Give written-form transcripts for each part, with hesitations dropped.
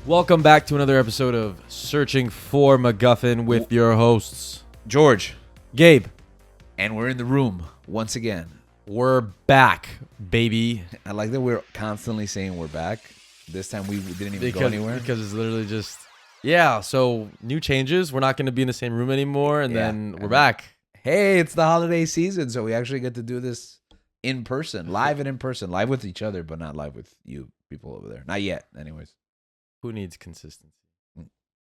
Welcome back to another episode of Searching for MacGuffin with your hosts, George, Gabe. and we're in the room once again. We're back, baby. I like that we're constantly saying we're back. This time we didn't even go anywhere. Because it's literally just, so new changes. We're not going to be in the same room anymore, and then we're back. Hey, it's the holiday season, so we actually get to do this in person, live and in person, live with each other, but not live with you people over there. Not yet, anyways. Who needs consistency?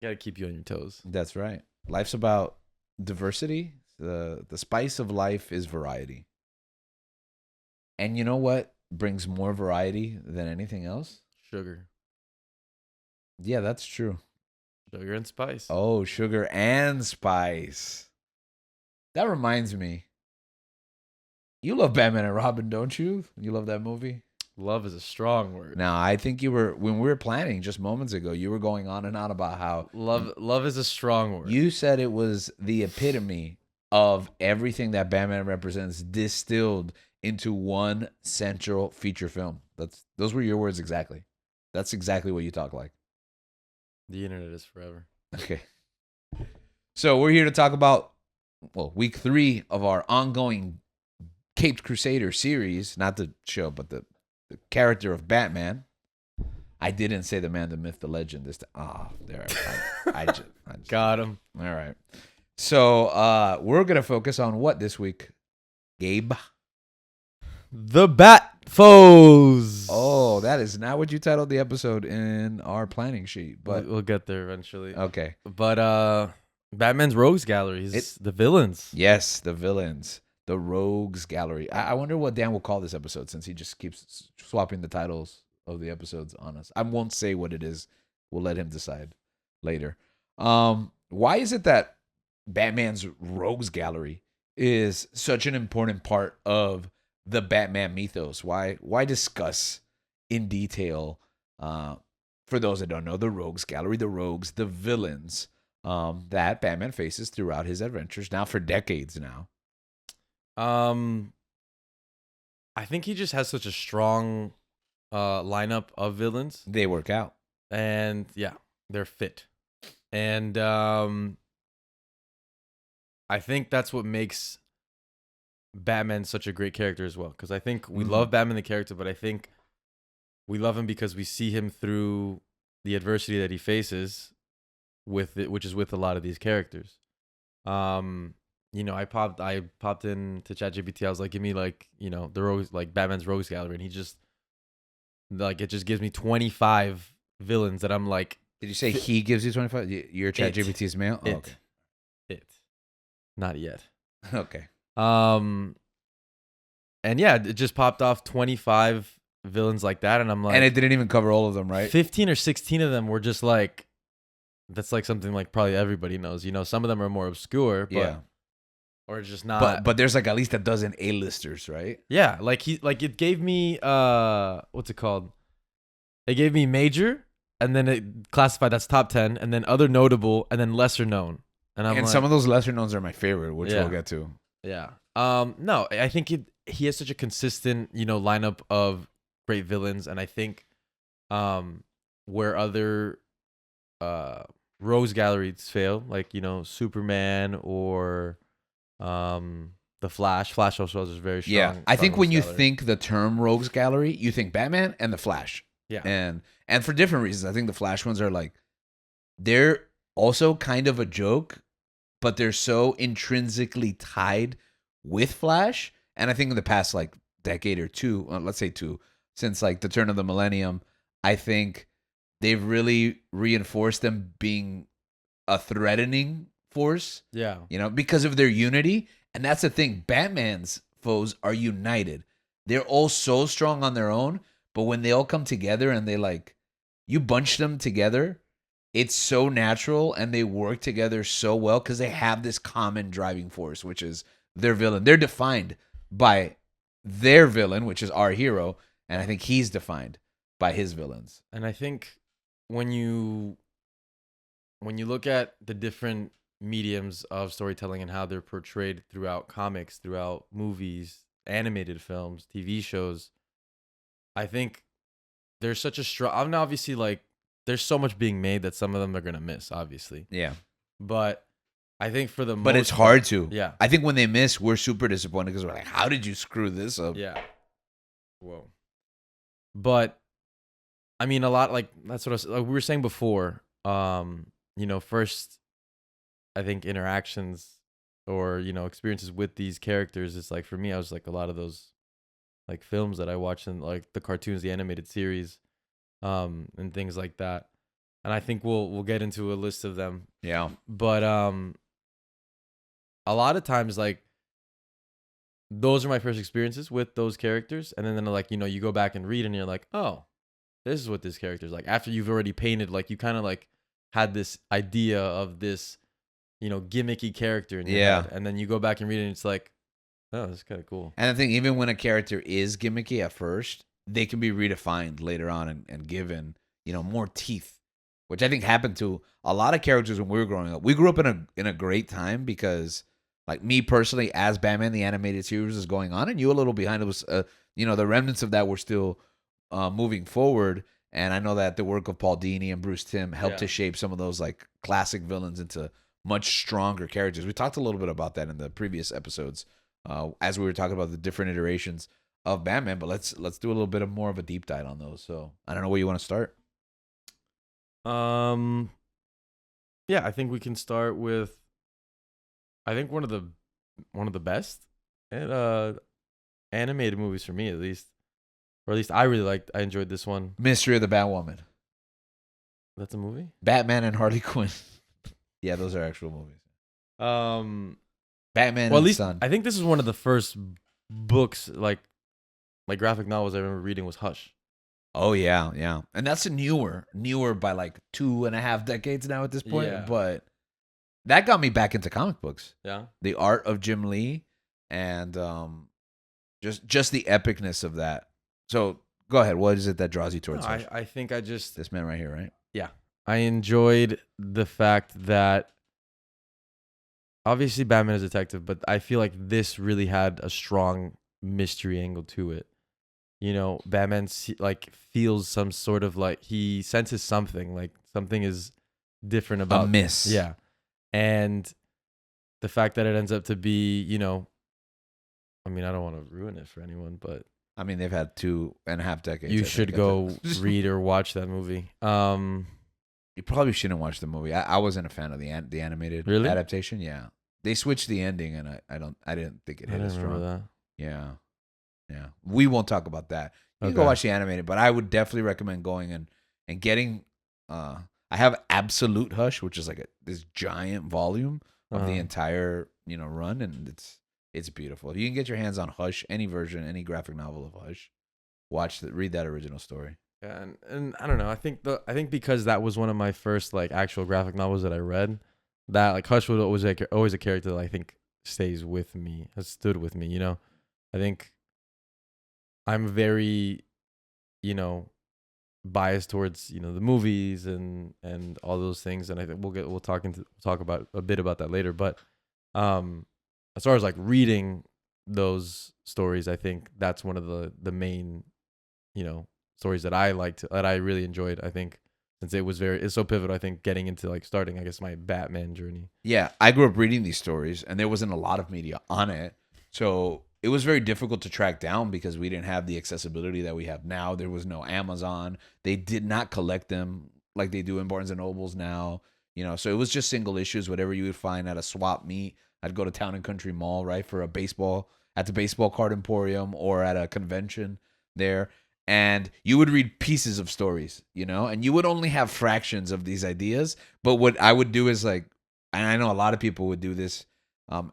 Got to keep you on your toes. That's right. Life's about diversity. The spice of life is variety. And you know what brings more variety than anything else? Sugar. Yeah, that's true. Sugar and spice. Oh, sugar and spice. That reminds me. You love Batman and Robin, don't you? You love that movie? Love is a strong word. Now, I think you were, when we were planning just moments ago, you were going on and on about how Love is a strong word. you said it was the epitome of everything that Batman represents distilled into one central feature film. Those were your words exactly. That's exactly what you talk like. The internet is forever. Okay. So we're here to talk about, week 3 of our ongoing Caped Crusader series. Not the show, but the character of Batman. I didn't say the man, the myth, the legend this time. Oh, there. I just Got him. All right. So we're going to focus on what this week, Gabe? The Bat Foes. Oh, that is not what you titled the episode in our planning sheet, but we'll get there eventually. okay. But Batman's Rogues Gallery is the villains. Yes, the villains, the Rogues Gallery. I wonder what Dan will call this episode since he just keeps swapping the titles of the episodes on us. I won't say what it is. We'll let him decide later. Why is it that Batman's Rogues Gallery is such an important part of the Batman mythos? Why discuss in detail, for those that don't know, the Rogues Gallery, the rogues, the villains that Batman faces throughout his adventures now for decades now? I think he just has such a strong lineup of villains, They work out. and they're fit. And I think that's what makes Batman such a great character as well. Because I think we love Batman the character, but I think we love him because we see him through the adversity that he faces with it, which is with a lot of these characters. I popped into ChatGPT. I was like, give me the rogues, like Batman's Rogues Gallery, and he just it just gives me 25 villains that I'm like. Did you say he gives you 25? Your ChatGPT's mail? Oh, okay. Not yet. Okay. And it just popped off 25 villains like that, and I'm like, And it didn't even cover all of them, right? 15 or 16 of them were just like, that's like something like probably everybody knows. Some of them are more obscure, but Yeah. or just not. But there's like at least a dozen A-listers, right? Yeah, it gave me what's it called? It gave me major, and then it classified that's top 10, and then other notable, and then lesser known. And some of those lesser knowns are my favorite, which we'll get to. Yeah. No, I think he has such a consistent, lineup of great villains, and I think where other Rogues Galleries fail, like, Superman or the Flash. Flash also has a very strong. Yeah, I think when you gallery. think the term Rogues Gallery, you think Batman and the Flash. Yeah. And for different reasons. I think the Flash ones are like, they're also kind of a joke, but they're so intrinsically tied with Flash. And I think in the past decade or two, let's say 2, since the turn of the millennium, I think they've really reinforced them being a threatening force. Yeah. Because of their unity. And that's the thing. Batman's foes are united. They're all so strong on their own, but when they all come together and they you bunch them together, it's so natural and they work together so well because they have this common driving force, which is their villain. They're defined by their villain, which is our hero, and I think he's defined by his villains. And I think when you look at the different mediums of storytelling and how they're portrayed throughout comics, throughout movies, animated films, TV shows, I think there's such a strong. I'm obviously there's so much being made that some of them are gonna miss, obviously. Yeah. But I think for the But most it's hard to. Yeah. I think when they miss, we're super disappointed because we're like, how did you screw this up? Yeah. Whoa. But I mean, a lot like that's what like we were saying before. First, I think interactions or experiences with these characters is like for me, I was like a lot of those like films that I watched and like the cartoons, the animated series, and things like that. And I think we'll get into a list of them. Yeah. But a lot of times like those are my first experiences with those characters, and then like you go back and read and you're like, oh, this is what this character's like. After you've already painted, like you kind of like had this idea of this, gimmicky character in your head, and then you go back and read it and it's like, oh, that's kind of cool. And I think even when a character is gimmicky at first, they can be redefined later on and given, more teeth, which I think happened to a lot of characters when we were growing up. We grew up in a great time because, like me personally, as Batman the Animated Series is going on, and you a little behind, it was, the remnants of that were still moving forward. And I know that the work of Paul Dini and Bruce Timm helped to shape some of those like classic villains into much stronger characters. We talked a little bit about that in the previous episodes as we were talking about the different iterations of Batman. But let's do a little bit of more of a deep dive on those. So I don't know where you want to start. Yeah, I think we can start with. I think one of the best animated movies for me, at least. Or at least I enjoyed this one. Mystery of the Batwoman. That's a movie? Batman and Harley Quinn. Yeah, those are actual movies. Batman well, and at least Son. I think this is one of the first books, like graphic novels I remember reading was Hush. Oh, yeah, yeah. And that's a newer by like 2.5 decades now at this point. Yeah. But that got me back into comic books. Yeah. The art of Jim Lee and just the epicness of that. So go ahead. What is it that draws you towards Hush? I think I just... This man right here, right? Yeah. I enjoyed the fact that obviously Batman is a detective, but I feel like this really had a strong mystery angle to it. Batman feels some sort of like he senses something, like something is different about a miss. Yeah. And the fact that it ends up to be, I mean, I don't want to ruin it for anyone, but I mean, they've had 2.5 decades. You should go read or watch that movie. You probably shouldn't watch the movie. I wasn't a fan of the animated adaptation. Yeah, they switched the ending, and I didn't think it hit as strong. That. Yeah. We won't talk about that. You can go watch the animated, but I would definitely recommend going and getting. I have Absolute Hush, which is like this giant volume of the entire run, and it's beautiful. If you can get your hands on Hush, any version, any graphic novel of Hush, read that original story. Yeah, and I don't know. I think because that was one of my first like actual graphic novels that I read, that like Hush was always a character that I think stays with me, has stood with me. I think I'm very, biased towards the movies and all those things, and I think we'll talk about a bit about that later. But as far as like reading those stories, I think that's one of the main, stories that I liked, that I really enjoyed. I think since it's so pivotal, I think getting into like starting, I guess, my Batman journey. Yeah, I grew up reading these stories, and there wasn't a lot of media on it, so it was very difficult to track down because we didn't have the accessibility that we have now. There was no Amazon. They did not collect them like they do in Barnes and Nobles now. So it was just single issues, whatever you would find at a swap meet. I'd go to Town and Country Mall, right, for at the baseball card emporium or at a convention there. And you would read pieces of stories, and you would only have fractions of these ideas. But what I would do is like, and I know a lot of people would do this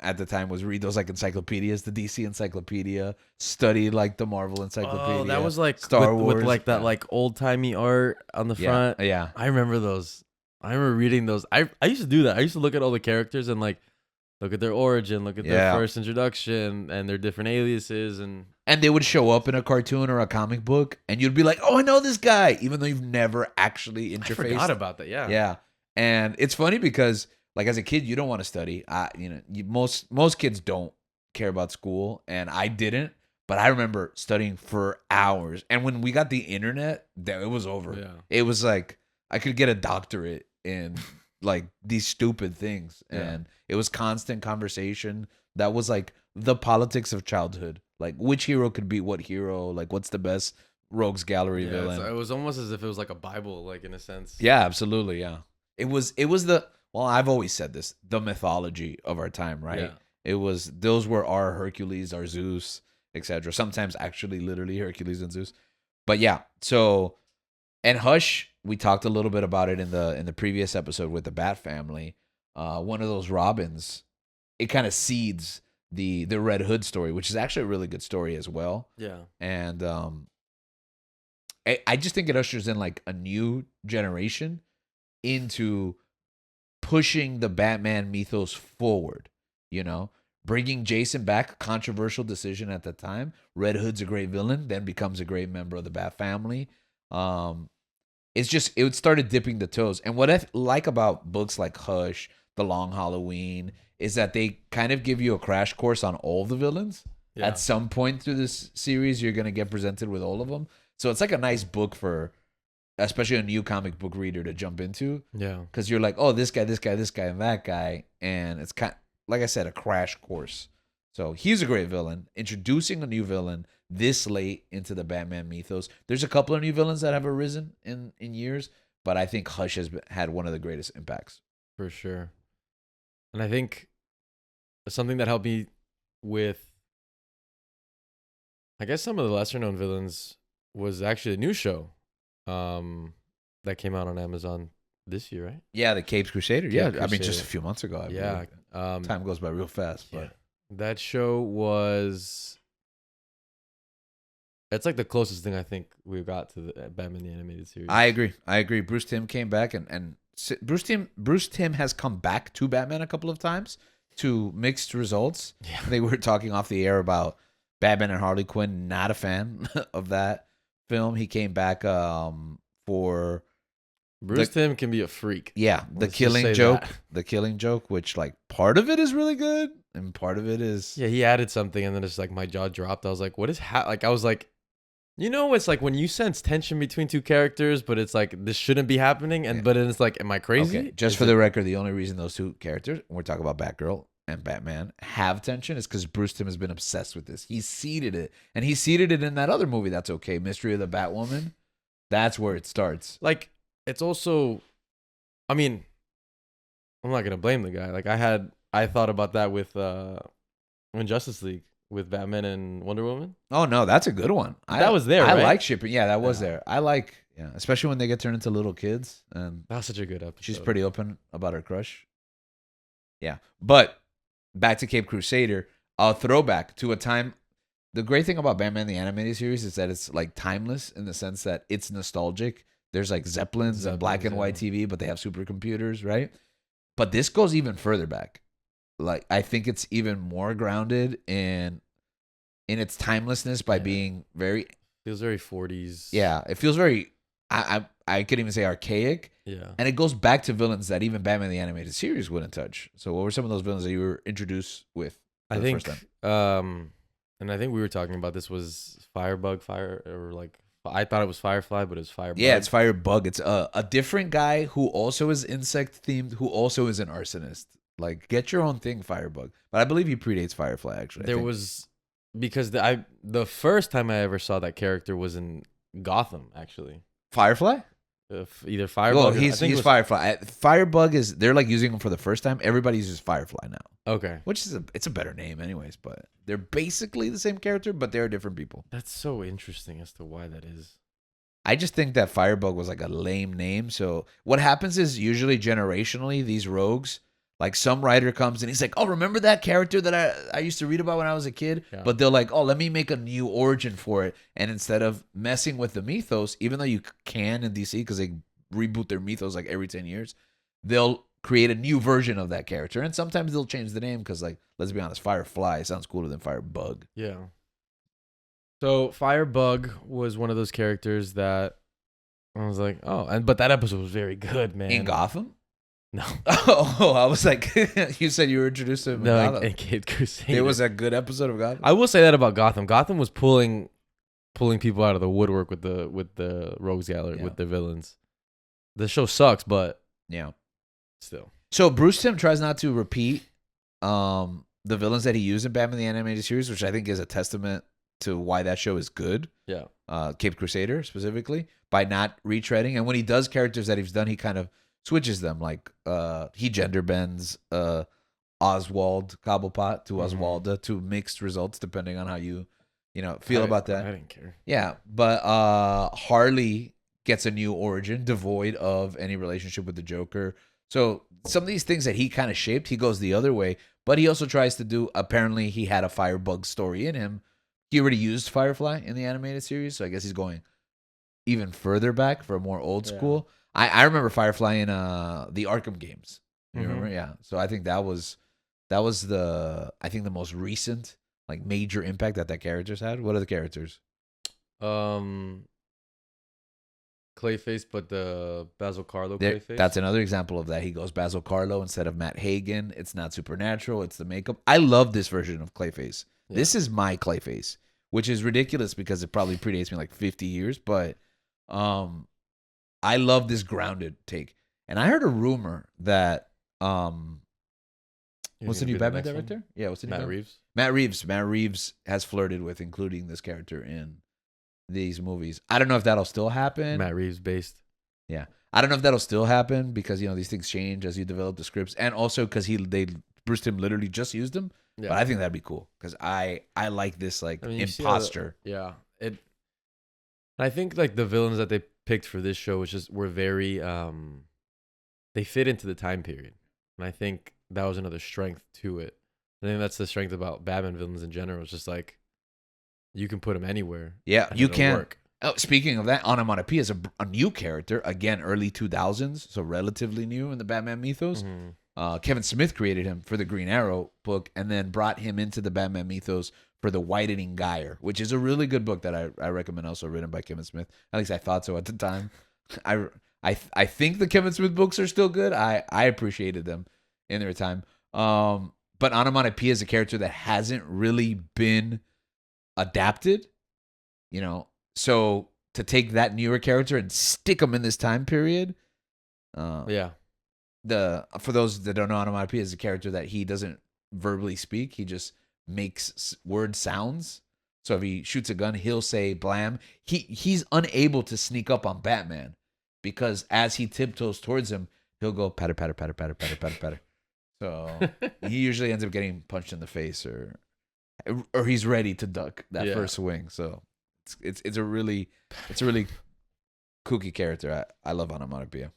at the time, was read those like encyclopedias, the DC encyclopedia, study like the Marvel encyclopedia. Oh, that was like Star Wars with like that like old timey art on the front. Yeah, I remember those. I remember reading those. I used to do that. I used to look at all the characters and like look at their origin, look at their first introduction and their different aliases, and they would show up in a cartoon or a comic book, and you'd be like, "Oh, I know this guy," even though you've never actually interfaced. I forgot about that. Yeah. And it's funny because, like, as a kid, you don't want to study. Most kids don't care about school, and I didn't. But I remember studying for hours, and when we got the internet, it was over. Yeah. It was like I could get a doctorate in like these stupid things. And it was constant conversation. That was like the politics of childhood. Like which hero could beat what hero? Like what's the best rogues gallery villain? It was almost as if it was like a Bible, like in a sense. Yeah, absolutely. Yeah. It was the, well, I've always said this, the mythology of our time, right? Yeah. Those were our Hercules, our Zeus, etc. Sometimes actually literally Hercules and Zeus. But yeah, so, and Hush, we talked a little bit about it in the previous episode with the Bat family. One of those Robins, it kind of seeds the Red Hood story, which is actually a really good story as well. Yeah. And I just think it ushers in like a new generation into pushing the Batman mythos forward, you know, bringing Jason back, controversial decision at the time. Red Hood's a great villain, then becomes a great member of the Bat family. It's just, it started dipping the toes. And what I like about books like Hush, The Long Halloween, is that they kind of give you a crash course on all of the villains. Yeah. At some point through this series, you're going to get presented with all of them. So it's like a nice book for, especially a new comic book reader to jump into. Yeah. Because you're like, oh, this guy, and that guy. And it's kind of, like I said, a crash course. So he's a great villain. Introducing a new villain this late into the Batman mythos. There's a couple of new villains that have arisen in years, but I think Hush has had one of the greatest impacts. For sure. And I think something that helped me with, I guess, some of the lesser known villains was actually a new show that came out on Amazon this year, right? Yeah, the Capes Crusader. Yeah, Crusader. I mean, just a few months ago. Time goes by real fast. But that show was, it's like the closest thing I think we got to the Batman the Animated Series. I agree. Bruce Timm came back, and Bruce Timm has come back to Batman a couple of times to mixed results. Yeah. They were talking off the air about Batman and Harley Quinn. Not a fan of that film. He came back for Bruce Timm can be a freak. Yeah, the Killing Joke, which like part of it is really good and part of it is, yeah, he added something and then it's like my jaw dropped. I was like, what is like I was like, you know, it's like when you sense tension between two characters, but it's like this shouldn't be happening, and but it's like, am I crazy? Okay. Just for the record, the only reason those two characters, we're talking about Batgirl and Batman, have tension is because Bruce Timm has been obsessed with this. He seeded it, and he seeded it in that other movie. That's okay, Mystery of the Batwoman. That's where it starts. Like, it's also, I mean, I'm not gonna blame the guy. Like I thought about that with Justice League with Batman and Wonder Woman. Oh no, that's a good one. That was there. I right? like shipping. Yeah, that was there. I like, yeah, especially when they get turned into little kids. And that was such a good episode. She's pretty open about her crush. Yeah, but back to Cape Crusader, a throwback to a time. The great thing about Batman the Animated Series is that it's like timeless in the sense that it's nostalgic. There's like Zeppelins and black and white TV, but they have supercomputers, right? But this goes even further back. Like, I think it's even more grounded in its timelessness by being very, feels very 40s. Yeah, it feels very, I could even say archaic. Yeah. And it goes back to villains that even Batman the Animated Series wouldn't touch. So what were some of those villains that you were introduced with for the first time? And I think we were talking about this was Firebug, I thought it was Firefly, but it's Firebug. Yeah, it's Firebug. It's a different guy who also is insect themed, who also is an arsonist. Like, get your own thing, Firebug. But I believe he predates Firefly, actually. Because the first time I ever saw that character was in Gotham, actually. Firefly? Either Firebug. Well, he's Firefly. Firebug is, they're like using him for the first time. Everybody uses Firefly now. Okay. Which is it's a better name anyways, but they're basically the same character, but they're different people. That's so interesting as to why that is. I just think that Firebug was like a lame name. So what happens is usually generationally, these rogues, like some writer comes and he's like, oh, remember that character that I used to read about when I was a kid? Yeah. But they're like, oh, let me make a new origin for it. And instead of messing with the mythos, even though you can in DC because they reboot their mythos like every 10 years, they'll create a new version of that character. And sometimes they'll change the name because, like, let's be honest, Firefly sounds cooler than Firebug. Yeah. So Firebug was one of those characters that I was like, oh, but that episode was very good, man. In Gotham? No. Oh, I was like, you said you were introduced to him in Gotham. In Cape Crusader. It was a good episode of Gotham. I will say that about Gotham. Gotham was pulling people out of the woodwork with the Rogues Gallery, with the villains. the show sucks, but Yeah. still. So Bruce Timm tries not to repeat the villains that he used in Batman the Animated Series, which I think is a testament to why that show is good. Yeah. Cape Crusader specifically, by not retreading. And when he does characters that he's done, he kind of switches them. Like he gender bends Oswald Cobblepot to Oswalda to mixed results depending on how you feel about that. I didn't care. Yeah, but Harley gets a new origin devoid of any relationship with the Joker. So some of these things that he kind of shaped, he goes the other way. But he also tries to do, apparently he had a Firebug story in him. He already used Firefly in the animated series, so I guess he's going even further back for a more old school. I remember Firefly in the Arkham games. You remember? Yeah. So I think that was the most recent like major impact that character's had. What are the characters? Clayface, but the Basil Karlo There, Clayface. that's another example of that. He goes Basil Karlo instead of Matt Hagen. It's not supernatural. It's the makeup. I love this version of Clayface. Yeah. This is my Clayface, which is ridiculous because it probably predates me like 50 years. But I love this grounded take. And I heard a rumor that what's the new Batman director? Yeah, what's the new Matt Reeves? Matt Reeves has flirted with including this character in these movies. I don't know if that'll still happen. Matt Reeves based. Yeah. I don't know if that'll still happen because these things change as you develop the scripts, and also because Bruce Timm literally just used them. Yeah. But I think that'd be cool because I like this imposter. I think like the villains that they picked for this show were very they fit into the time period, and I think that was another strength to it. I think that's the strength about Batman villains in general. It's just like you can put them anywhere. Yeah, you can. Work. Oh, speaking of that, Onomatopoeia is a new character. Again, early 2000s, so relatively new in the Batman mythos. Mm-hmm. Kevin Smith created him for the Green Arrow book and then brought him into the Batman mythos for the Whitening Geyer, which is a really good book that I recommend, also written by Kevin Smith. At least I thought so at the time. I think the Kevin Smith books are still good. I appreciated them in their time. But Onomatopoeia is a character that hasn't really been adapted, so to take that newer character and stick him in this time period, for those that don't know, Onomatopoeia is a character that he doesn't verbally speak, he just makes word sounds. So if he shoots a gun, he'll say blam. He's unable to sneak up on Batman because as he tiptoes towards him, he'll go patter patter patter patter patter patter patter. So he usually ends up getting punched in the face or he's ready to duck that first swing. So it's a really kooky character. I love Onomatopoeia.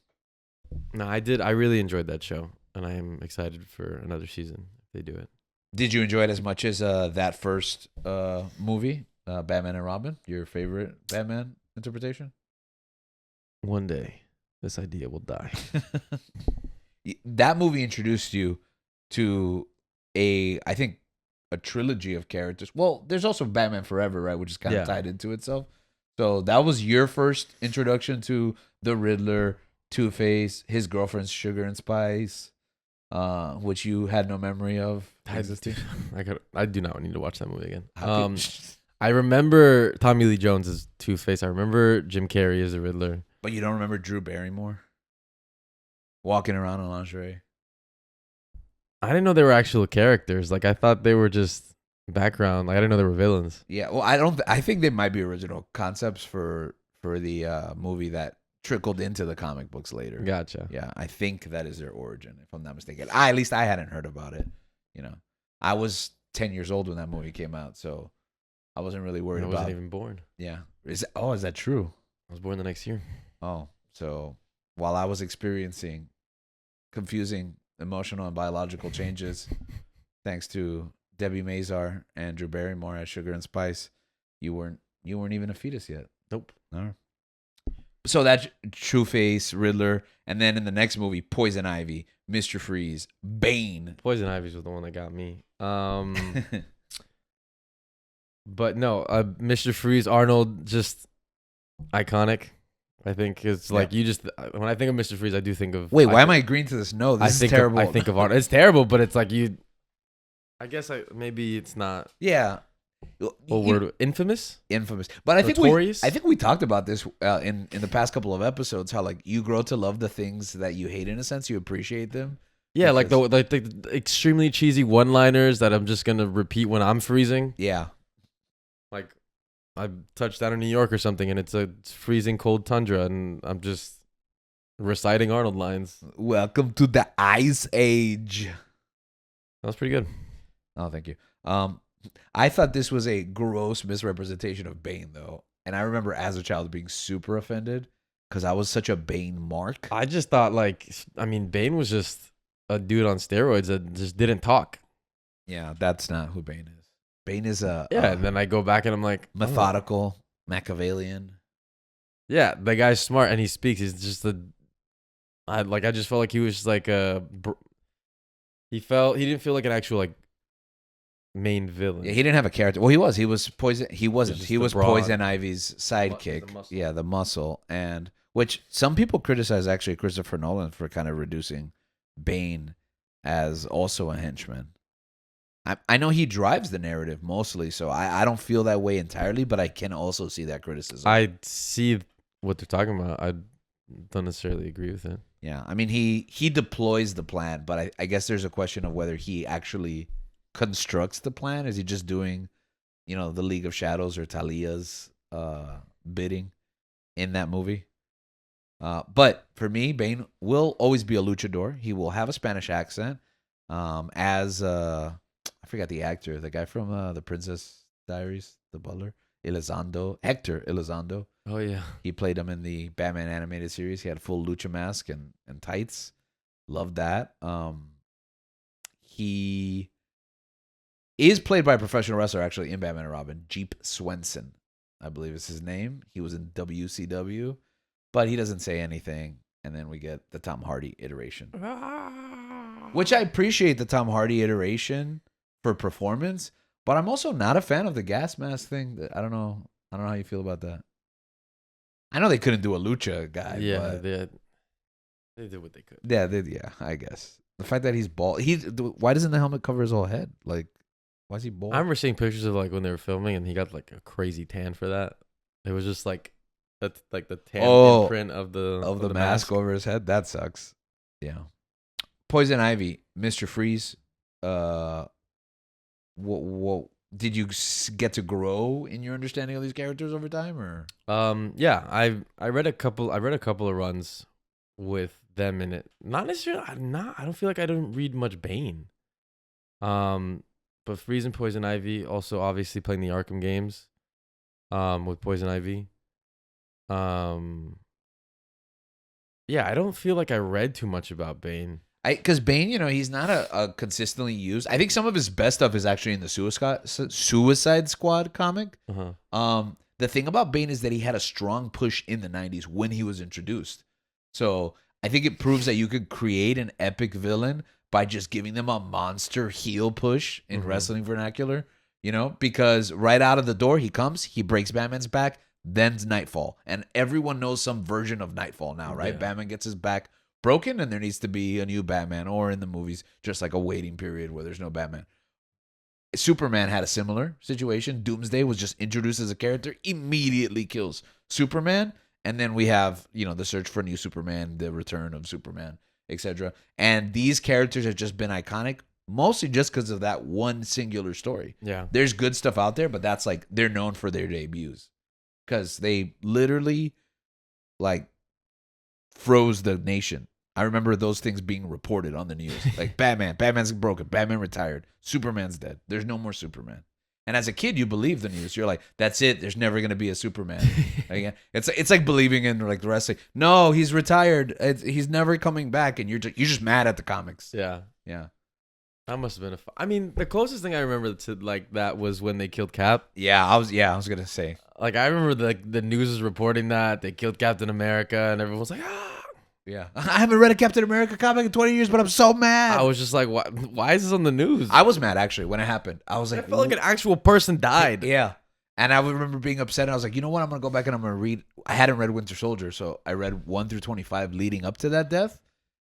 No, I really enjoyed that show, and I am excited for another season if they do it. Did you enjoy it as much as that first movie, Batman and Robin? Your favorite Batman interpretation? One day, this idea will die. That movie introduced you to I think a trilogy of characters. Well, there's also Batman Forever, right, which is kind of tied into itself. So that was your first introduction to the Riddler, Two-Face, his girlfriend's Sugar and Spice, which you had no memory of existing. I do not need to watch that movie again. I remember Tommy Lee Jones as Two-Face. I remember Jim Carrey as the Riddler. But you don't remember Drew Barrymore walking around in lingerie? I didn't know they were actual characters. Like I thought they were just background. Like I didn't know they were villains. Yeah, well, I think they might be original concepts for the movie that trickled into the comic books later. Gotcha. Yeah, I think that is their origin, if I'm not mistaken. At least I hadn't heard about it. I was 10 years old when that movie came out, so I wasn't really worried about it. I wasn't even born. Yeah. Is that true? I was born the next year. Oh, so while I was experiencing confusing emotional and biological changes, thanks to Debbie Mazar and Drew Barrymore as Sugar and Spice, you weren't even a fetus yet. Nope. No. So that's Two-Face, Riddler, and then in the next movie, Poison Ivy, Mr. Freeze, Bane. Poison Ivy was the one that got me. But no, Mr. Freeze, Arnold, just iconic. I think it's like you just when I think of Mr. Freeze, I do think of. Wait, why am I agreeing to this? No, this is terrible. I think of Arnold. It's terrible, but it's like you. I guess maybe it's not. Yeah, What word? Infamous? Infamous. But Notorious? I think we talked about this in the past couple of episodes. How like you grow to love the things that you hate. In a sense, you appreciate them. Yeah, like Because- the extremely cheesy one-liners that I'm just gonna repeat when I'm freezing. Yeah. Like I touched down in New York or something, and it's a freezing cold tundra, and I'm just reciting Arnold lines. Welcome to the Ice Age. That was pretty good. Oh, thank you. I thought this was a gross misrepresentation of Bane, though, and I remember as a child being super offended because I was such a Bane mark. I just thought Bane was just a dude on steroids that just didn't talk. Yeah, that's not who Bane is. Bane is a And then I go back and I'm like, oh. methodical Machiavellian. Yeah, the guy's smart and he speaks. He's just I just felt like he was just like he didn't feel like an actual like main villain. Yeah, he didn't have a character. Well, he was. He was Poison. He wasn't. just He the was broad- Poison Ivy's sidekick. the muscle. Yeah, the muscle, and which some people criticize actually Christopher Nolan for kind of reducing Bane as also a henchman. I know he drives the narrative mostly, so I don't feel that way entirely, but I can also see that criticism. I see what they're talking about. I don't necessarily agree with it. Yeah, I mean he deploys the plan, but I guess there's a question of whether he actually constructs the plan. Is he just doing, the League of Shadows or Talia's bidding in that movie? But for me, Bane will always be a luchador. He will have a Spanish accent. As I forgot the actor, the guy from the Princess Diaries, the butler, Hector Elizondo. Oh yeah. He played him in the Batman animated series. He had a full lucha mask and tights. Loved that. He is played by a professional wrestler actually in Batman and Robin. Jeep Swenson, I believe is his name. He was in WCW, but he doesn't say anything. And then we get the Tom Hardy iteration, which I appreciate the Tom Hardy iteration for performance, but I'm also not a fan of the gas mask thing. I don't know how you feel about that. I know they couldn't do a lucha guy. Yeah, but they did what they could. yeah, I guess the fact that he's bald. Why doesn't the helmet cover his whole head? Like, why is he bald? I remember seeing pictures of like when they were filming, and he got like a crazy tan for that. It was just like that's like the tan imprint of the mask over his head. That sucks. Yeah. Poison Ivy, Mr. Freeze. What did you get to grow in your understanding of these characters over time, or? Yeah, I read a couple of runs with them in it. Not necessarily. I don't feel like I don't read much Bane. But Freeze and Poison Ivy also obviously playing the Arkham games. With Poison Ivy. Yeah, I don't feel like I read too much about Bane. Because Bane, he's not a consistently used. I think some of his best stuff is actually in the Suicide Squad comic. Uh-huh. The thing about Bane is that he had a strong push in the 90s when he was introduced. So I think it proves that you could create an epic villain by just giving them a monster heel push in wrestling vernacular. Because right out of the door he comes, he breaks Batman's back, then's Nightfall. And everyone knows some version of Nightfall now, right? Yeah. Batman gets his back broken and there needs to be a new Batman, or in the movies, just like a waiting period where there's no Batman. Superman had a similar situation. Doomsday was just introduced as a character, immediately kills Superman. And then we have, the search for a new Superman, the return of Superman, etc. And these characters have just been iconic, mostly just because of that one singular story. Yeah. There's good stuff out there, but that's like, they're known for their debuts. Because they literally, froze the nation. I remember those things being reported on the news. Like, Batman's broken, Batman retired, Superman's dead. There's no more Superman. And as a kid, you believe the news. You're like, that's it. There's never going to be a Superman. It's like believing in like the wrestling. No, he's retired. He's never coming back. And you're just mad at the comics. Yeah. Yeah. That must have been I mean, the closest thing I remember to like that was when they killed Cap. Yeah, I was going to say. Like, I remember the news was reporting that they killed Captain America, and everyone was like, ah. Yeah. I haven't read a Captain America comic in 20 years, but I'm so mad. I was just like, why is this on the news? I was mad, actually, when it happened. I was like, I felt like an actual person died. Yeah. And I would remember being upset. And I was like, you know what? I'm going to go back and I'm going to read. I hadn't read Winter Soldier, so I read 1 through 25 leading up to that death.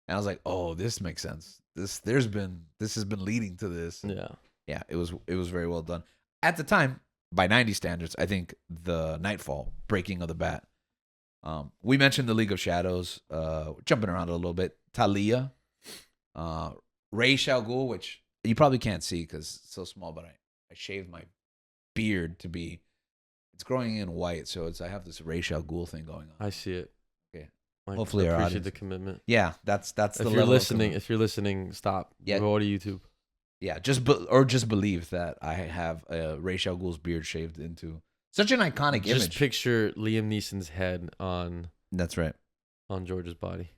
And I was like, oh, this makes sense. This has been leading to this. Yeah. Yeah, it was very well done. At the time, by 90 standards, I think the Nightfall, Breaking of the Bat. We mentioned the League of Shadows, jumping around a little bit. Talia, Ra's al Ghul, which you probably can't see because it's so small, but I shaved my beard to be. It's growing in white, so I have this Ra's al Ghul thing going on. I see it. Okay. Like, Hopefully our appreciate audience- the commitment. Yeah, that's the If you're level of listening, commitment. if you're listening, stop. Yeah. Go to YouTube. Yeah, just believe that I have Ra's al Ghul's beard shaved into such an iconic Just image. picture Liam Neeson's head on That's right. George's body.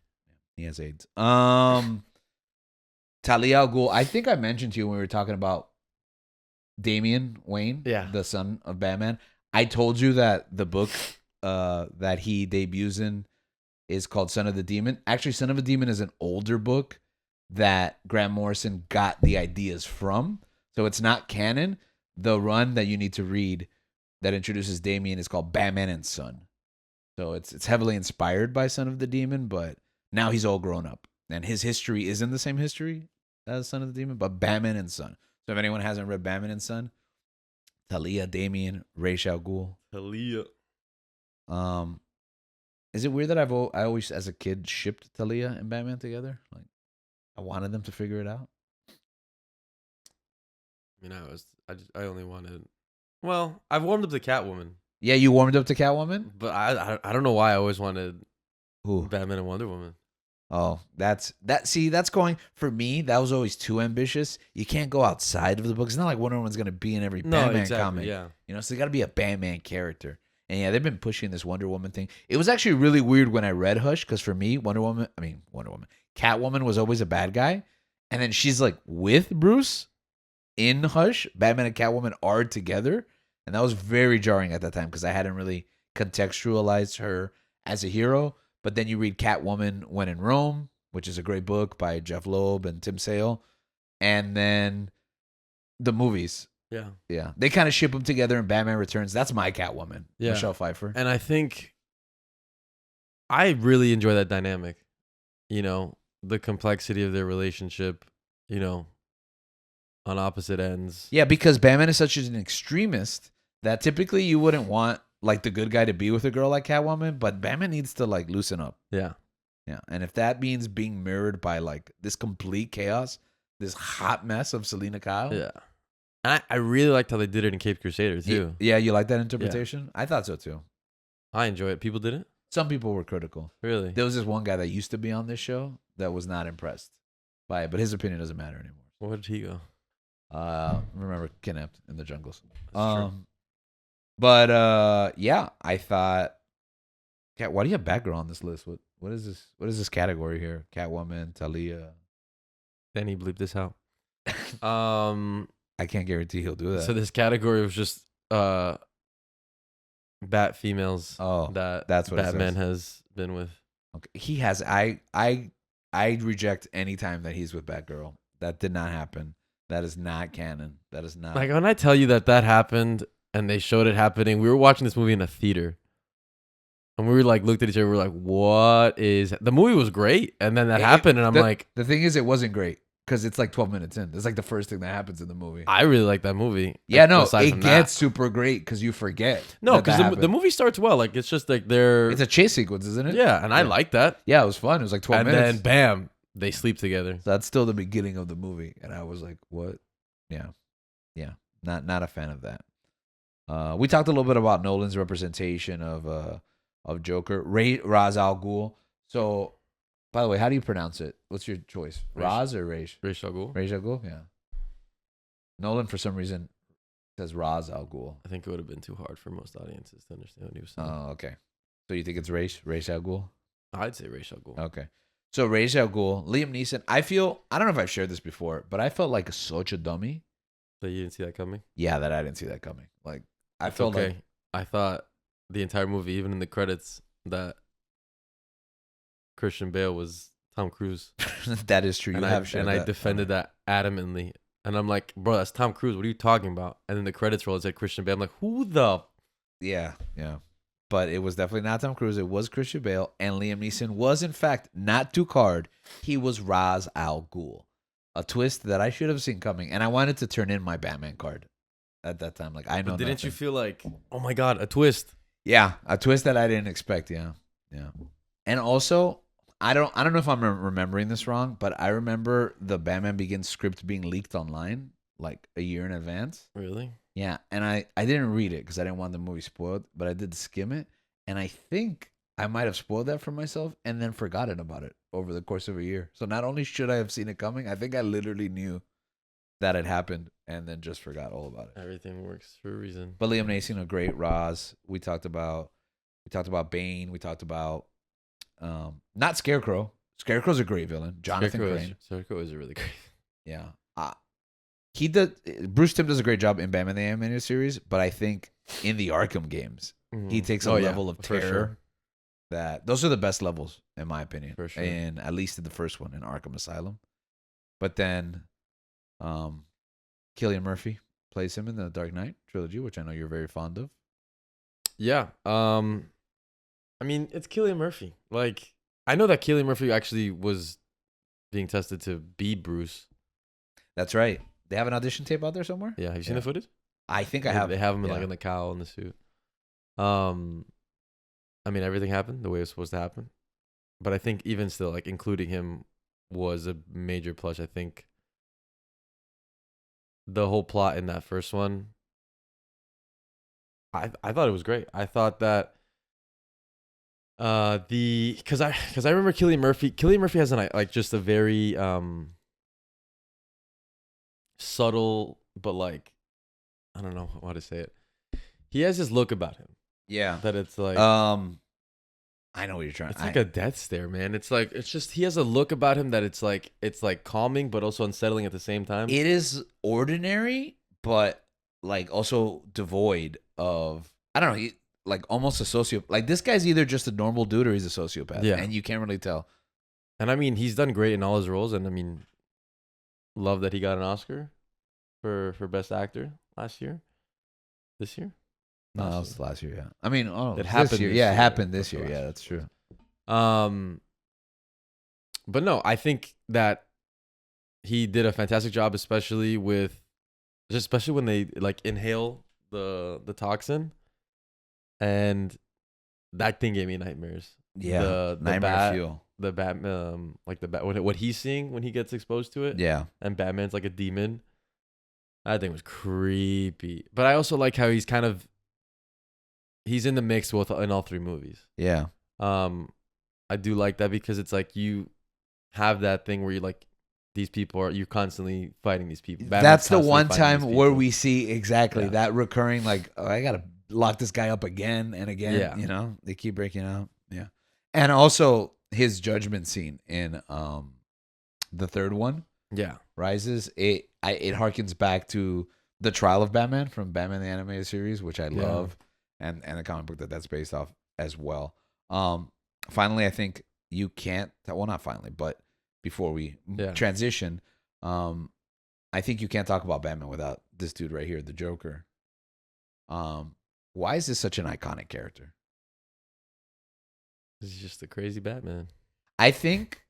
He has AIDS. Talia al Ghul. I think I mentioned to you when we were talking about Damian Wayne, Yeah. the son of Batman. I told you that the book that he debuts in is called Son of the Demon. Actually, Son of the Demon is an older book that Grant Morrison got the ideas from. So it's not canon. The run that you need to read that introduces Damian is called Batman and Son. So it's heavily inspired by Son of the Demon, but now he's all grown up. And his history isn't the same history as Son of the Demon, but Batman and Son. So if anyone hasn't read Batman and Son, Talia, Damian, Ra's al Ghul. Talia. Is it weird that I always, as a kid, shipped Talia and Batman together? Like, I wanted them to figure it out. I mean, I only wanted. Well, I've warmed up to Catwoman, Yeah, you warmed up to Catwoman? but I don't know why I always wanted Ooh. Batman and Wonder Woman. Oh, that's going for me. That was always too ambitious. You can't go outside of the book. It's not like Wonder Woman's gonna be in every Batman comic. Yeah. You know, so they got to be a Batman character. And yeah, they've been pushing this Wonder Woman thing. It was actually really weird when I read Hush because for me, Catwoman was always a bad guy, and then she's like with Bruce in Hush. Batman and Catwoman are together, and that was very jarring at that time because I hadn't really contextualized her as a hero. But then you read Catwoman When in Rome, which is a great book by Jeff Loeb and Tim Sale, and then the movies. Yeah. Yeah, they kind of ship them together in Batman Returns. That's my Catwoman, Yeah. Michelle Pfeiffer. And I think I really enjoy that dynamic. You know, the complexity of their relationship, you know, on opposite ends. Yeah, because Batman is such an extremist that typically you wouldn't want like the good guy to be with a girl like Catwoman, but Batman needs to like loosen up. Yeah. Yeah, and if that means being mirrored by like this complete chaos, this hot mess of Selena Kyle. Yeah. And I really liked how they did it in Cape Crusader too. Yeah, you like that interpretation? I thought so too. I enjoy it. People didn't? Some people were critical. Really? There was this one guy that used to be on this show that was not impressed by it, but his opinion doesn't matter anymore. Where did he go? Remember kidnapped in the jungles. That's true. But yeah, I thought, Cat. Why do you have Batgirl on this list? What is this? What is this category here? Catwoman, Talia. Then he bleeped this out. I can't guarantee he'll do that. So this category was just bat females Oh, that that's what it Batman says. has been with. Okay. He has. I reject any time that he's with Batgirl. That did not happen. That is not canon. That is not. Like when I tell you that happened and they showed it happening, we were watching this movie in a theater. And we were like, looked at each other, we were like, what is the movie was great. And then that happened, and I'm like, the thing is, it wasn't great because it's like 12 minutes in. It's like the first thing that happens in the movie. I really like that movie. Yeah, no, aside it from gets that. super great because you forget. No, that because happened. the movie starts well. Like it's just like they're It's a chase sequence, isn't it? yeah, and I Yeah. like that. Yeah, it was fun. It was like 12 And minutes. then bam, they sleep together. So that's still the beginning of the movie, and I was like, "What?" Yeah, not a fan of that. We talked a little bit about Nolan's representation of Joker, Ra's al Ghul. So, by the way, how do you pronounce it? What's your choice, Ra's or Ra's? Ra's al Ghul. Ra's al Ghul, yeah. Nolan, for some reason, says Ra's al Ghul. I think it would have been too hard for most audiences to understand what he was saying. Oh, okay. So you think it's Ra's al Ghul? I'd say Ra's al Ghul. Okay. So Ra's al Ghul, Liam Neeson. I don't know if I've shared this before, but I felt like such a dummy. So you didn't see that coming? Yeah, that I didn't see that coming. Like I It's felt okay. I thought the entire movie, even in the credits, that Christian Bale was Tom Cruise. like that is true. You And have shared I that. defended that adamantly. And I'm like, bro, that's Tom Cruise. What are you talking about? And then the credits roll, it said Christian Bale. I'm like, who the? Yeah. But it was definitely not Tom Cruise. It was Christian Bale, and Liam Neeson was in fact not Ducard. He was Ra's al Ghul. A twist that I should have seen coming, and I wanted to turn in my Batman card at that time. Like I know. But didn't you nothing. feel like, oh my god, a twist? Yeah, a twist that I didn't expect. Yeah, yeah. And also, I don't know if I'm remembering this wrong, but I remember the Batman Begins script being leaked online like a year in advance. Really? Yeah, and I didn't read it because I didn't want the movie spoiled, but I did skim it, and I think I might have spoiled that for myself and then forgotten about it over the course of a year. So not only should I have seen it coming, I think I literally knew that it happened and then just forgot all about it. Everything works for a reason. But Liam Neeson, a great Roz. We talked about Bane. We talked about not Scarecrow. Scarecrow's a great villain. Jonathan Crane. Scarecrow is a really great. Yeah. He does. Bruce Timm does a great job in Batman the Animated Series, but I think in the Arkham games, he takes a level of terror that those are the best levels in my opinion, For sure. and at least in the first one in Arkham Asylum. But then, Cillian Murphy plays him in the Dark Knight trilogy, which I know you're very fond of. Yeah. I mean, it's Cillian Murphy. Like, I know that Cillian Murphy actually was being tested to be Bruce. That's right. They have an audition tape out there somewhere. Yeah. Have you seen the footage? I think I have. They have him in, yeah. like in the cowl and the suit. I mean, everything happened the way it was supposed to happen, but I think even still, like including him was a major plus. I think the whole plot in that first one, I thought it was great. I thought that because I remember Cillian Murphy has an like just a very subtle, but like I don't know how to say it. He has this look about him. Yeah. That it's like I know what you're trying. It's like a death stare, man. It's like it's just he has a look about him that it's like calming but also unsettling at the same time. It is ordinary, but like also devoid of I don't know. He, like almost a sociopath. Like this guy's either just a normal dude or he's a sociopath. Yeah. And you can't really tell. And I mean, he's done great in all his roles, and I mean, love that he got an Oscar for best actor last year. This year. No, that was last year. Yeah, I mean, it happened this year. this Yeah, year. it happened this That's year. last Yeah, year. that's true. But no, I think that he did a fantastic job, especially when they like inhale the toxin, and that thing gave me nightmares. Yeah, the nightmare bat, fuel. the Batman, like the bat, what he's seeing when he gets exposed to it. Yeah, and Batman's like a demon. That thing was creepy. But I also like how he's in the mix in all three movies. yeah. I do like that because it's like you have that thing where you're constantly fighting these people. Batman's That's the constantly one fighting time these where people. we see exactly Yeah. that recurring. Like, oh, I gotta lock this guy up again and again. Yeah. You know, they keep breaking out. Yeah, and also his judgment scene in the third one, Yeah. Rises. It harkens back to the trial of Batman from Batman the Animated Series, which I Yeah. love, and the comic book that's based off as well. Finally, I think you can't. Well, not finally, but before we transition, I think you can't talk about Batman without this dude right here, the Joker. Why is this such an iconic character? He's just a crazy Batman. I think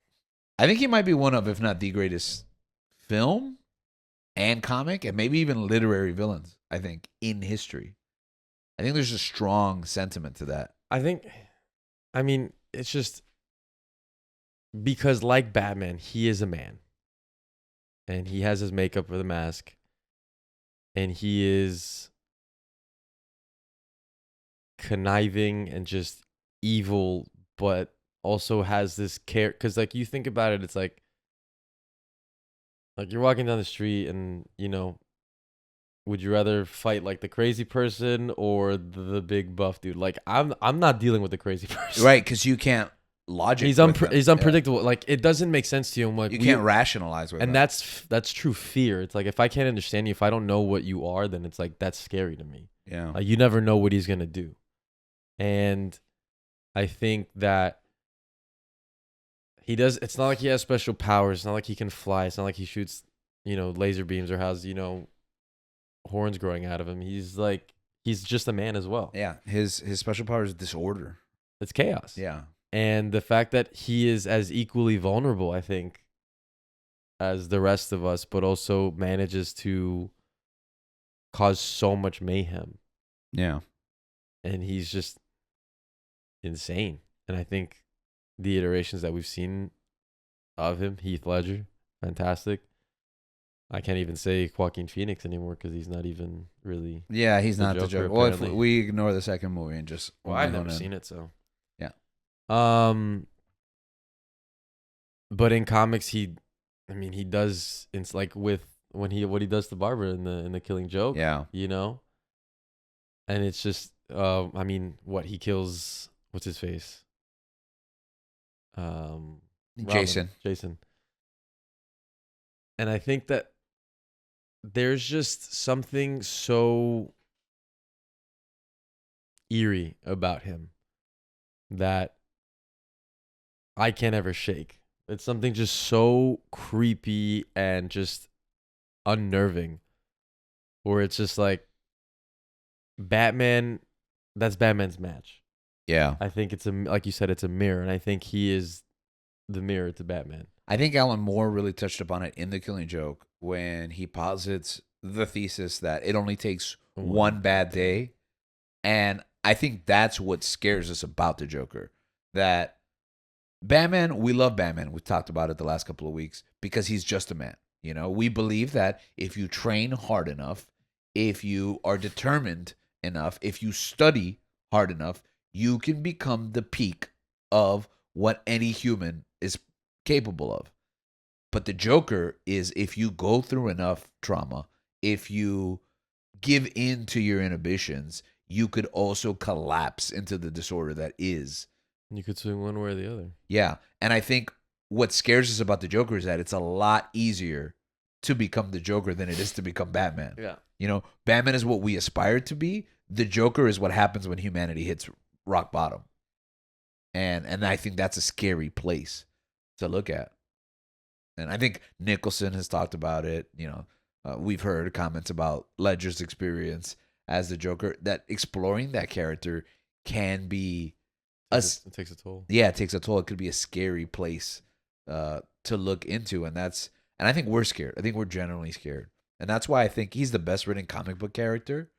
he might be one of, if not the greatest film and comic and maybe even literary villains, I think, in history. I think there's a strong sentiment to that. I mean, it's just because like Batman, he is a man. And he has his makeup for the mask. And he is conniving and just evil, but also has this care. Because like you think about it, it's like you're walking down the street and, you know, would you rather fight like the crazy person or the big buff dude? Like I'm not dealing with the crazy person. Right, because you can't logic. He's unpredictable. Yeah. Like it doesn't make sense to you. And like you can't rationalize with and that. that's true fear. It's like if I can't understand you, if I don't know what you are, then it's like that's scary to me. Yeah. Like you never know what he's gonna do. And I think that he does. It's not like he has special powers. It's not like he can fly. It's not like he shoots, laser beams or has, horns growing out of him. He's just a man as well. Yeah. His special power is disorder. It's chaos. Yeah. And the fact that he is as equally vulnerable, I think, as the rest of us, but also manages to cause so much mayhem, Yeah. and he's just insane. And I think the iterations that we've seen of him, Heath Ledger, fantastic. I can't even say Joaquin Phoenix anymore because he's not even really. Yeah, he's The not the Joker, Joker. Well, if apparently. we ignore the second movie and just Well, I've never seen it, so Yeah. But in comics, he does. It's like with what he does to Barbara in the Killing Joke. Yeah. You know, and it's just what he kills. What's his face? Robin, Jason. And I think that there's just something so eerie about him that I can't ever shake. It's something just so creepy and just unnerving, where it's just like Batman. That's Batman's match. Yeah. I think it's like you said, it's a mirror, and I think he is the mirror to Batman. I think Alan Moore really touched upon it in The Killing Joke when he posits the thesis that it only takes one bad day. And I think that's what scares us about the Joker. That Batman, we love Batman. We've talked about it the last couple of weeks because he's just a man. You know, we believe that if you train hard enough, if you are determined enough, if you study hard enough, you can become the peak of what any human is capable of. But the Joker is if you go through enough trauma, if you give in to your inhibitions, you could also collapse into the disorder that is. You could swing one way or the other. Yeah. And I think what scares us about the Joker is that it's a lot easier to become the Joker than it is to become Batman. Yeah. You know, Batman is what we aspire to be. The Joker is what happens when humanity hits rock bottom. And I think that's a scary place to look at. And I think Nicholson has talked about it. You know, we've heard comments about Ledger's experience as the Joker, that exploring that character can be It takes a toll. Yeah, it takes a toll. It could be a scary place to look into, and I think we're scared. I think we're generally scared, and that's why I think he's the best written comic book character.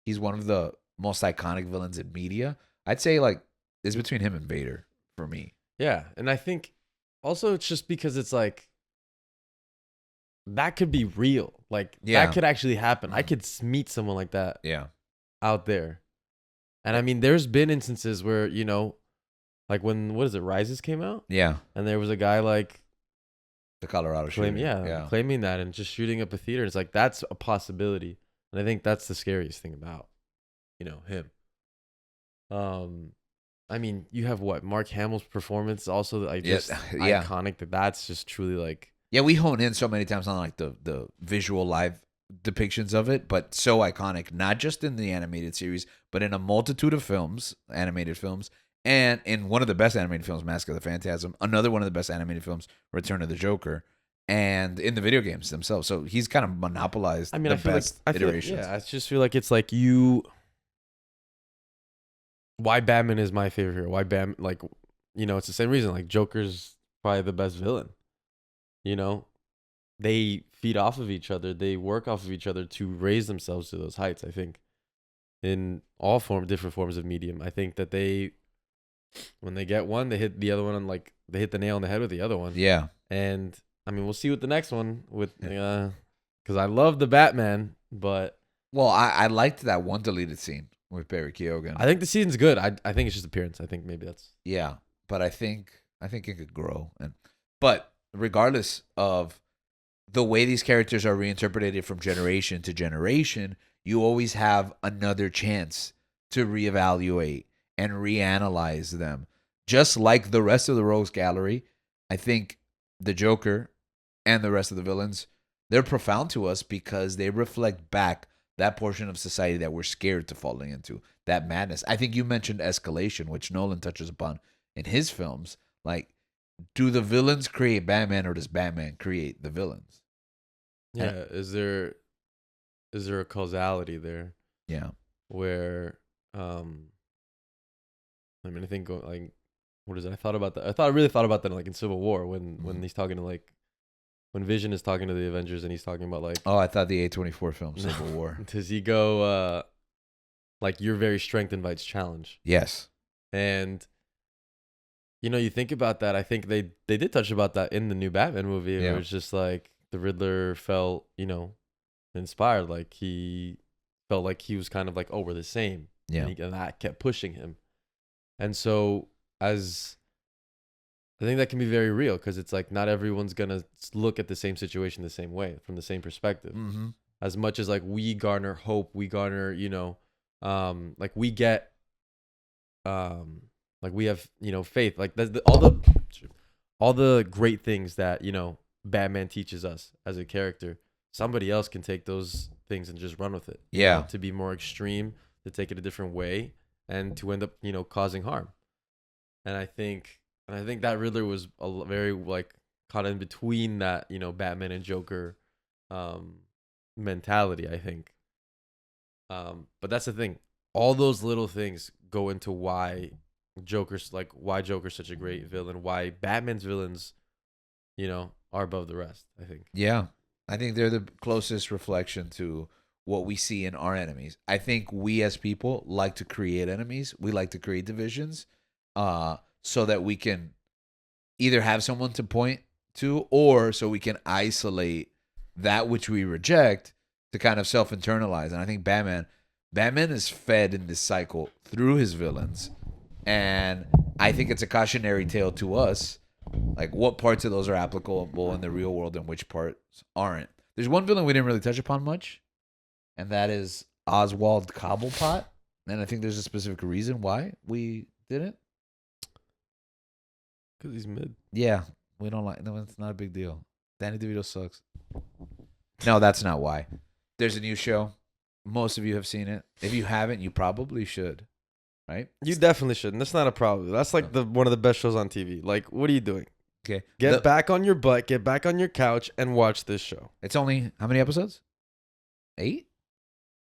He's one of the most iconic villains in media. I'd say like it's between him and Vader for me. Yeah, and I think also it's just because it's like that could be real. Like that could actually happen. I could meet someone like that. Yeah. Out there, and I mean, there's been instances where like when Rises came out. Yeah. And there was a guy like the Colorado shooting. Claiming that and just shooting up a theater. It's like that's a possibility, and I think that's the scariest thing about him. I mean, you have Mark Hamill's performance also iconic. That's just truly like. Yeah, we hone in so many times on like the visual live depictions of it, but so iconic, not just in the animated series, but in a multitude of films, animated films, and in one of the best animated films, Mask of the Phantasm, another one of the best animated films, Return of the Joker, and in the video games themselves. So he's kind of monopolized the best iterations. I just feel like it's like why Batman is my favorite hero. Why Batman, like, it's the same reason. Like, Joker's probably the best villain. They feed off of each other. They work off of each other to raise themselves to those heights, I think, in all different forms of medium. I think that when they get one, they hit the other one they hit the nail on the head with the other one. Yeah. And, I mean, we'll see with the next one because I love the Batman, but. Well, I liked that one deleted scene with Barry Keoghan. I think the season's good. I think it's just appearance. I think maybe that's. Yeah, but I think it could grow. But regardless of the way these characters are reinterpreted from generation to generation, you always have another chance to reevaluate and reanalyze them. Just like the rest of the Rogues Gallery, I think the Joker and the rest of the villains, they're profound to us because they reflect back that portion of society that we're scared to falling into, that madness. I think you mentioned escalation, which Nolan touches upon in his films. Like, do the villains create Batman or does Batman create the villains? Yeah, is there a causality there? Yeah. Where I think like what is it? I really thought about that like in Civil War when he's talking to like when Vision is talking to the Avengers and he's talking about like, Oh, I thought the A24 film Civil War. does he go like your very strength invites challenge? Yes. And you think about that. I think they did touch about that in the new Batman movie. Yeah. Where it's just like the Riddler felt inspired, like he felt like he was kind of like, oh, we're the same. Yeah. And that kept pushing him. And so I think that can be very real, because it's like not everyone's gonna look at the same situation the same way from the same perspective. Mm-hmm. As much as like we garner hope, we garner like we get like we have faith, like all the great things that Batman teaches us as a character. Somebody else can take those things and just run with it. Yeah. To be more extreme, to take it a different way, and to end up causing harm. And I think that Riddler was very like caught in between that Batman and Joker mentality, I think. But that's the thing. All those little things go into why Joker's such a great villain, why Batman's villains, are above the rest, I think. Yeah. I think they're the closest reflection to what we see in our enemies. I think we as people like to create enemies. We like to create divisions so that we can either have someone to point to, or so we can isolate that which we reject to kind of self-internalize. And I think Batman is fed in this cycle through his villains. And I think it's a cautionary tale to us, like what parts of those are applicable in the real world and which parts aren't. There's one villain we didn't really touch upon much, and that is Oswald Cobblepot. And I think there's a specific reason why we didn't. Because he's mid. Yeah, we don't like. No, it's not a big deal. Danny DeVito sucks. No, that's not why. There's a new show. Most of you have seen it. If you haven't, you probably should. Right? You definitely shouldn't. That's not a problem. That's like one of the best shows on TV. Like, what are you doing? Okay. Get back on your butt, get back on your couch, and watch this show. It's only how many episodes? 8? I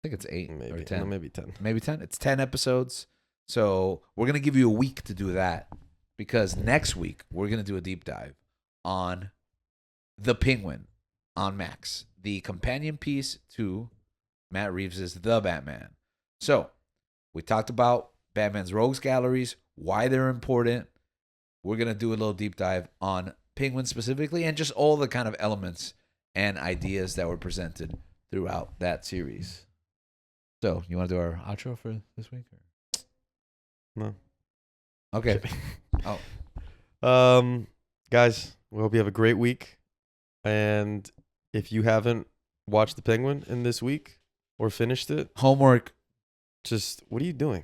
think it's 8 Maybe or 10. No, maybe 10. Maybe 10. It's 10 episodes. So we're gonna give you a week to do that, because next week we're gonna do a deep dive on The Penguin on Max, the companion piece to Matt Reeves' The Batman. So we talked about Batman's rogues galleries, why they're important. We're going to do a little deep dive on Penguin specifically, and just all the kind of elements and ideas that were presented throughout that series. So, you want to do our outro for this week? Or? No. Okay. Oh. Guys, we hope you have a great week. And if you haven't watched The Penguin in this week or finished it, Homework. just what are you doing?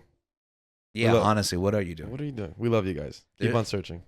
Yeah, honestly, what are you doing? What are you doing? We love you guys. Keep on searching.